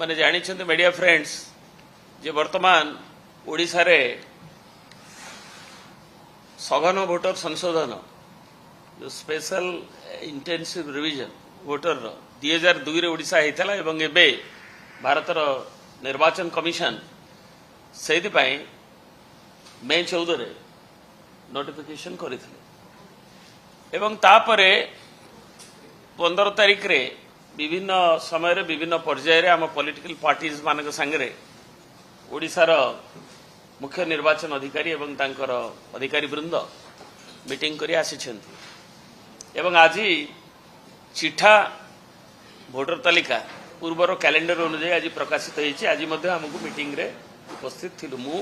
माने जानी media friends जे वर्तमान ओडिशा रे सघन भोटर संशोधन जो स्पेशल इंटेंसिव रिविजन भोटर 2002 रे ओडिशा हेतला एवं एबे भारतर निर्वाचन कमिशन से मे 14 रे नोटिफिकेशन करथिले एवं तापरे 15 तारिख रे विभिन्न समय रे विभिन्न पर्याय रे आम पॉलिटिकल पार्टीज मानक संगे ओडिशार मुख्य निर्वाचन अधिकारी एवं तांकर अधिकारी वृंद मीटिंग करी आसिछन्ति एवं आज चिठा भोटर तालिका पूर्वर कैलेंडर अनुसार आज प्रकाशित होईछि। आज मध्य हमकु मीटिंग रे उपस्थित थिलु मु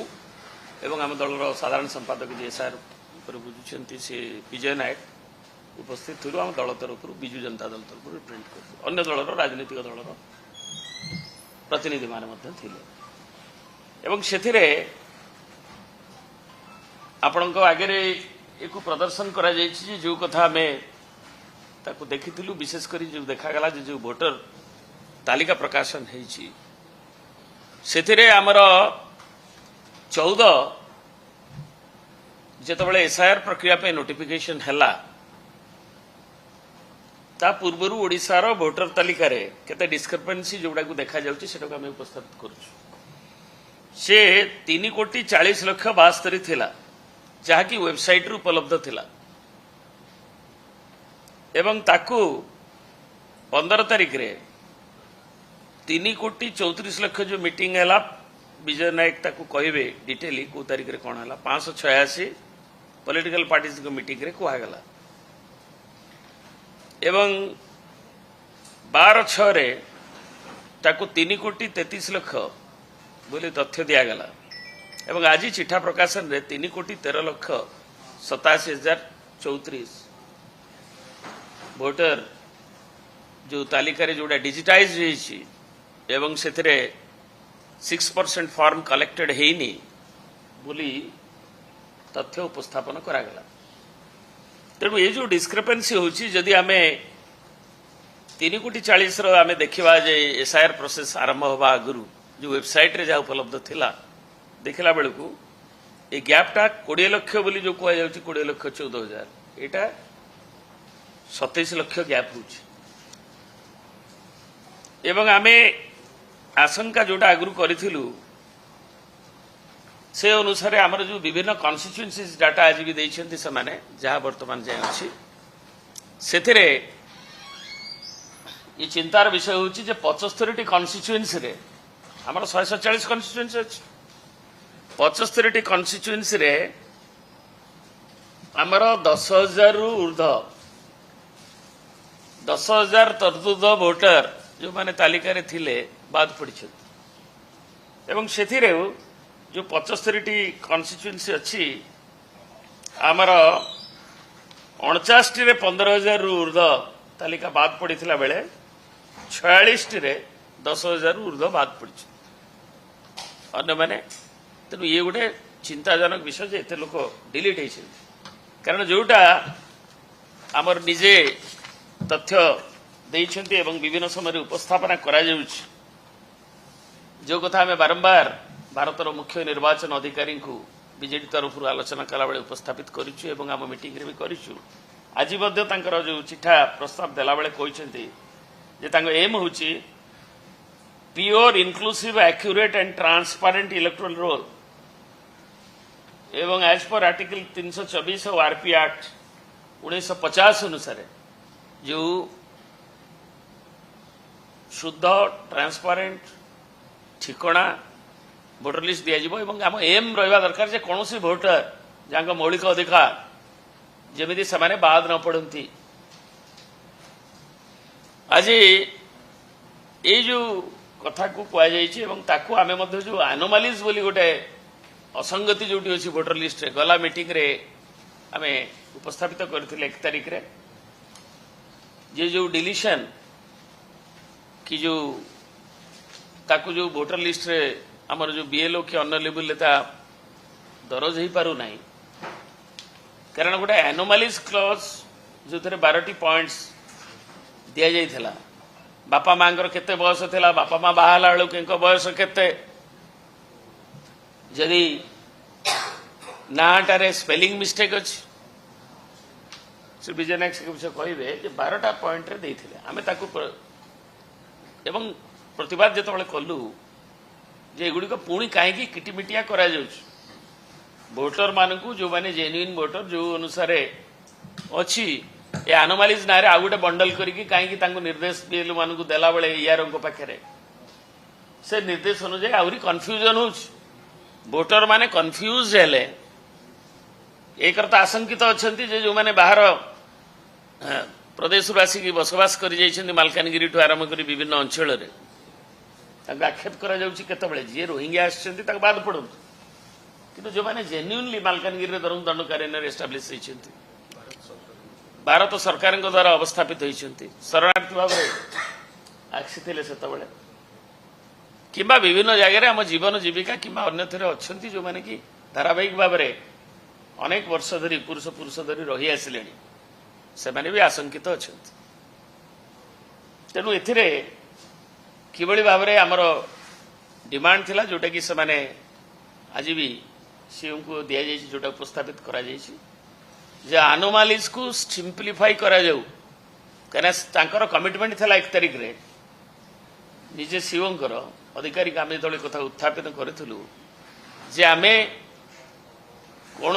एवं आम दलर साधारण संपादक जे सार पर बुझुछन्ति से विजय नायक उपस्थित थिलु। आम दल तरफ विजु जनता दल तरफ रिप्रेजेंट करथि अन्य दलर राजनीतिक दलर प्रतिनिधि माने मध्य थिले एवं सेथिरे आपणक आगे एक प्रदर्शन करा जायछि जो कथा हमें ताकू देखिथिलु विशेष करी जो देखागला जो भोटर तालिका प्रकाशन हेछि सेथिरे हमर 14 जेतबेले एसआईआर प्रक्रिया पे नोटिफिकेशन हैला ता पूर्वरु ओडिसा रो भोटर तालिका रे केते डिस्क्रिपेंसी जोडा को देखा जाउछि सेटा को हम उपस्थापित करछु। से 3 कोटी 40 लाख 72 थिला जहाँकि वेबसाइट रू उपलब्ध थिला एवं ताकू 15 तारिख रे 3 कोटी 34 लाख जो मीटिंग हैला विजय नायक ताकू कहबे डिटेली को तारिख रे कोन हैला 586 पॉलिटिकल पार्टीज को मीटिंग रे कुआ गला एवं 12/6 रे ताकू 3 कोटी 33 लाख बोली तथ्य दिया गला एवं आज चिठा प्रकाशन रे 3 कोटी 13 लाख 87,034 भोटर जो तालिका रे जोड़ा डिजिटाइज होईछि एवं सेथिरे 6% फॉर्म कलेक्टेड हेइनी बोली तथ्य उपस्थापन करा गला। तेणु ये जो डिस्क्रिपेंसी होछि जदि आमे 3 कोटी 40 रो आमे देखिबा जे एसआईआर प्रोसेस आरंभ होबा आगुरु जो वेबसाइट रे जा उपलब्ध थिला देखला बेलकू ए गैपटा 20 लाख बोली जो कह जाउछि 20 लाख 14,000 एटा 27 लाख गैप होछि एवं आमे आशंका जोटा आगुरु करिथिलु से अनुसार आमर जो विभिन्न कॉन्स्टिट्यूएंसीज डाटा आज भी दैछन्ति से माने जहाँ वर्तमान जाय अछि सेथिरे ये चिंतार विषय होछि जे 75 कॉन्स्टिट्यूएंसी रे आमर 147 कॉन्स्टिट्यूएंसी अछि 75 कॉन्स्टिट्यूएंसी रे आमर 10,000 रु ऊर्ध 10,000 तर्दुद वोटर जो माने तालिका रे थिले बाद पड़िछन्ति एवं सेथिरे जो 75 कॉन्स्टिट्यूएंसी अच्छी आमर 49 रे 15,000 रु ऊर्ध तालिका बाद पड़ीथिला बेले 46 रे 10,000 रु ऊर्ध बाद पड़ी अन्य माने तेणु ये गोटे चिंताजनक विषय जे एते लोक डिलीट होइछे कारण जोटा आमर निजे तथ्य देइछन्ति एवं विभिन्न समय उपस्थापना करा जाउछि जो कथा हमें बारंबार भारतर मुख्य निर्वाचन अधिकारी को बीजेडी तरफ आलोचना कला बेले उपस्थापित करिछु एवं आम मीटिंग रे भी करिछु। आज मध्य तांकर जो चिठा प्रस्ताव देला बेले कहिसेंति जे तांको एम होछि pure inclusive accurate and transparent electoral roll एवं एज पर आर्टिकल 324 और आरपी एक्ट 1950 अनुसार जो शुद्ध ट्रांसपेरेंट ठिकणा भोटर लिस्ट दिया जिवो एवं आम एम रहिबा दरकार जे कोनोसी भोटर जांको मौलिक अधिकार जेमिति समाने बाद न पड़ती आज ये जो कथा को कह जाइछि एवं ताकू आमे मध्य जो एनोमालीज बोली गोटे असंगति जोटी अछि भोटर लिस्ट रे गला मीटिंग रे आमे उपस्थापित करथिले 1 तारिख रे जे जो डिलीशन कि जो ताकू जो भोटर लिस्ट रे आमर जो बीएलओ के अन्य लेवल दरज हो पारु नहीं कारण गोटे एनोमालीज क्लॉज जो थे 12 पॉइंट्स दि जाइथिला बापा मांकर केते बयस थिला बापा माँ बाहाला बेलू कि बयस केते जदि नाटारे स्पेलिंग मिस्टेक अच्छी श्री विजय नायक से विषय कहे 12टा पॉइंट रे देथिले आमे ताकू एवं प्रतिवाद जो कलु जे एगुड़िक पुणी कहीं किटिमिटिया करा वोटर मानक जो माने जेन्युइन वोटर जो अनुसार अच्छी ए आनोमालीज ना आउ गोटे बंडल करिकी कहीं निर्देश बीएल मानक देला बेले ईआर पाखे से निर्देश अनुसार आहरी कन्फ्यूजन हो वोटर माने कन्फ्यूज हेले एक तो आशंकित अच्छा जो मैंने बाहर प्रदेश आसिक बसवास कर मालकानगिरी ठू आरंभ कर विभिन्न अंचल आक्षेप करते जी रोहिंग्या आसता बाद पड़ू कि जो मैंने जेन्युइनली मालकानगिरी धरम दंडकारण्य एस्टाब्लीश होती भारत सरकार द्वारा अवस्थापित होती शरणार्थी भाव में आसी से कि विभिन्न जगह आम जीवन जीविका कि अन्य अच्छा जो मैंने कि धारावाहिक भाव में अनेक वर्ष धरी पुरुष धरी रही आसिले से माने भी आशंकित अच्छा तेणु ए किभली भाव में आमर डिमांड थिला जोटा कि से माने आज भी सीएम को दि जाइए जोटा उपस्थापित करा जाइए जे आनोमालीज को सिंप्लीफाई करा जाऊ कहीं कमिटमेंट था 1 तारिख रे निजे सीओं अधिकारी आम जो कथा उत्थापित करूँ जे आमे कौन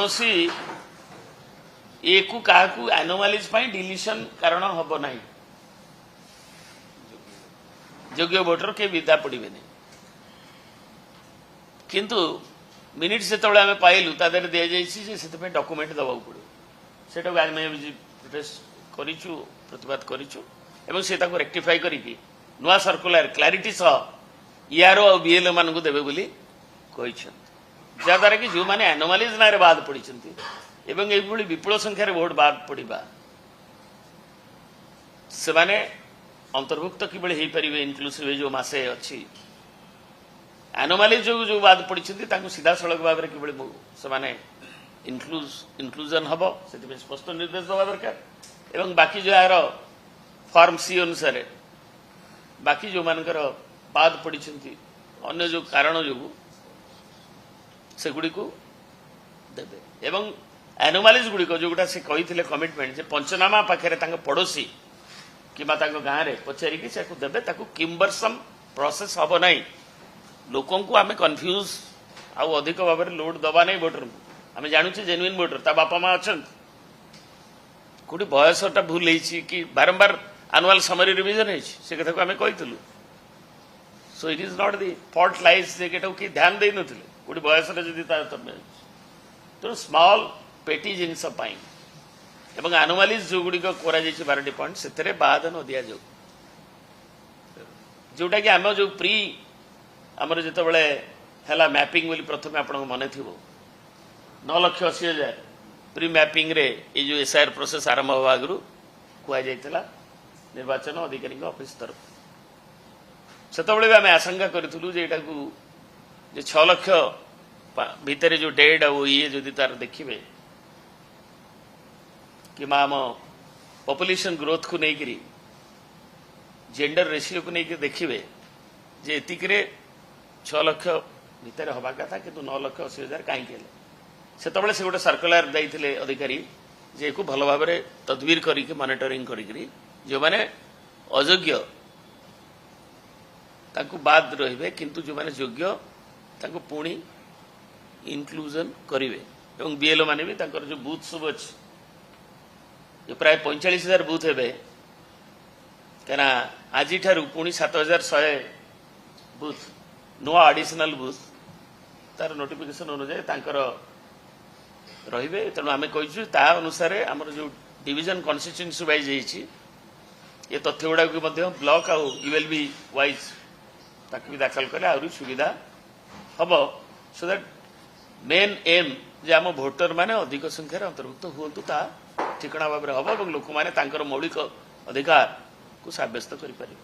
एकू क्या एनोमालीज डिलीशन कारण हम ना योग्य वोटर के विदा पड़े किंतु मिनिट से आम पाइलु दि जाए डॉक्यूमेंट दबा पड़ो से प्रोटेस्ट करूँ प्रतिवाद करूँ से रेक्टिफाई करके नुआ सर्कुलर क्लारिटी सह ईआरओ और बीएलओ मान देवे बोली जहाद्वारा कि जो मैंने एनोमालीज ना बाद पड़ी ये विपुल संख्यार भोट बाद पड़ा से माने अंतर्भुक्त किभली हो पारे इनक्लूसिव जो मसे अच्छी एनोमालीज जो बाद पड़ी सीधा सड़क भाव में किभली से माने इनक्लूजन हम से स्पष्ट निर्देश दवा दरकार एवं बाकी जो यार फॉर्म सी अनुसार बाकी जो मानकर बाद पड़ी अन्य जो कारण जो सेगुड़ी को देवे एवं एनोमालीज गुड़िक जोटा से कही कमिटमेंट जे पंचनामा पाखे पड़ोसी कि गाँव में पचारिकी से देवे किम्बरसम प्रोसेस हम ना लोक आम कन्फ्यूज आउ अधिक भाव में लोड दबा नहीं वोटर आम जानूचे जेन्युइन वोटर ता बापा माँ अच्छा कौटी बयसटा भूल कि बारंबार आनुआल समरी रिविजन से कथा को आम कही so it is not the fault lies जे कि ध्यान दे नी कौटी बयस तारतम्य तो स्मॉल पेटी जिनस एवं एनोमालीज जो गुड़िक 12टी पॉइंट से बाद न दि जाऊ जोटा कि आम जो प्री आमर जो है मैपिंग बोली प्रथम आप मन थी 9,80,000 प्री मैपिंग रे ये जो एसआईआर प्रोसेस आरंभ हवा आगु कहला निर्वाचन अधिकारी ऑफिस तरफ से आम आशंका करूँ जे 6 लाख भितर जो डेड आ ये जदि तार देखिए कि आम पॉपुलेशन ग्रोथ को लेकर जेंडर रेशियो को लेकर देखिए जे एतिक 6 लाख भितर हवा कथा कि 9,80,000 कहीं से गोटे सर्कुलर देते अधिकारी जे को भल भाव में तदबीर करके मॉनिटरिंग करी जो मैंने अयोग्य ताकू बाद रे किंतु जो मैंने योग्य ताकू पुणी इनक्लूजन करेंगे और बीएलओ माने भी जो बूथ सब अच्छे जो प्राय 45,000 बूथ हे कहीं आज पुणी 7,100 बूथ नुआ एडिशनल बूथ तार नोटिफिकेशन अनुसार रे तेणु आम कही अनुसार आमर जो डिविजन कन्स्टिट्यूएंसी वाइज ये तथ्य गुड़ा ब्लॉक आउ यूएलबी वाइज ताकि भी दाखल कले आहरी सुविधा हम सो दैट मेन एम जे आम भोटर माने अधिक संख्यार अंतर्भुक्त हूँ ठिकणा भाव में हम और लोक मैंने मौलिक अधिकार को सब्यस्त करें।